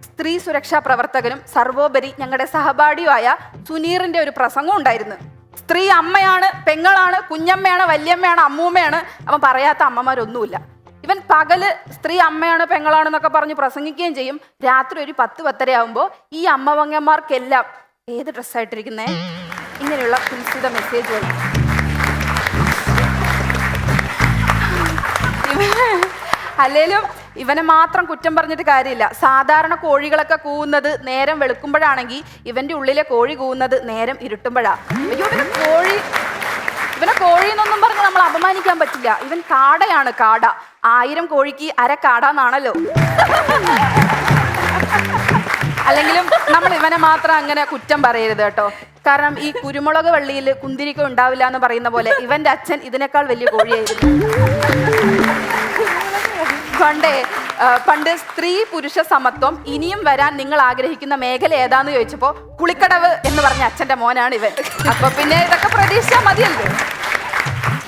സ്ത്രീ സുരക്ഷാ പ്രവർത്തകനും സർവോപരി ഞങ്ങളുടെ സഹപാഠിയുമായ സുനീറിന്റെ ഒരു പ്രസംഗം ഉണ്ടായിരുന്നു. സ്ത്രീ അമ്മയാണ്, പെങ്ങളാണ്, കുഞ്ഞമ്മയാണ്, വല്യമ്മയാണ്, അമ്മൂമ്മയാണ്. അവൻ പറയാത്ത അമ്മമാരൊന്നുമില്ല. ഇവൻ പകല് സ്ത്രീ അമ്മയാണ്, പെങ്ങളാണെന്നൊക്കെ പറഞ്ഞ് പ്രസംഗിക്കുകയും ചെയ്യും. രാത്രി ഒരു 10-10:30 ആകുമ്പോൾ ഈ അമ്മവങ്ങന്മാർക്കെല്ലാം ഏത് ഡ്രസ്സായിട്ടിരിക്കുന്നേ ഇങ്ങനെയുള്ള കുൽസിത മെസ്സേജുകൾ. അല്ലേലും ഇവനെ മാത്രം കുറ്റം പറഞ്ഞിട്ട് കാര്യമില്ല. സാധാരണ കോഴികളൊക്കെ കൂവുന്നത് നേരം വെളുക്കുമ്പോഴാണെങ്കിൽ ഇവന്റെ ഉള്ളിലെ കോഴി കൂവുന്നത് നേരം ഇരുട്ടുമ്പോഴാണ്. അയ്യോ, ഇവനെ കോഴി എന്നൊന്നും പറഞ്ഞ് നമ്മൾ അപമാനിക്കാൻ പറ്റില്ല. ഇവൻ കാടയാണ്, കാട. 1000 കോഴിക്ക് അര കാടാന്നാണല്ലോ. അല്ലെങ്കിലും നമ്മൾ ഇവനെ മാത്രം അങ്ങനെ കുറ്റം പറയരുത് കേട്ടോ. കാരണം ഈ കുരുമുളക് വള്ളിയിൽ കുന്തിരിക്ക ഉണ്ടാവില്ല എന്ന് പറയുന്ന പോലെ ഇവന്റെ അച്ഛൻ ഇതിനേക്കാൾ വലിയ കോഴിയായിരുന്നു. പണ്ട് സ്ത്രീ പുരുഷ സമത്വം ഇനിയും വരാൻ നിങ്ങൾ ആഗ്രഹിക്കുന്ന മേഖല ഏതാന്ന് ചോദിച്ചപ്പോ കുളിക്കടവ് എന്ന് പറഞ്ഞ അച്ഛന്റെ മോനാണ് ഇവൻ. അപ്പൊ പിന്നെ ഇതൊക്കെ പ്രതീക്ഷിച്ചാൽ മതിയല്ലോ.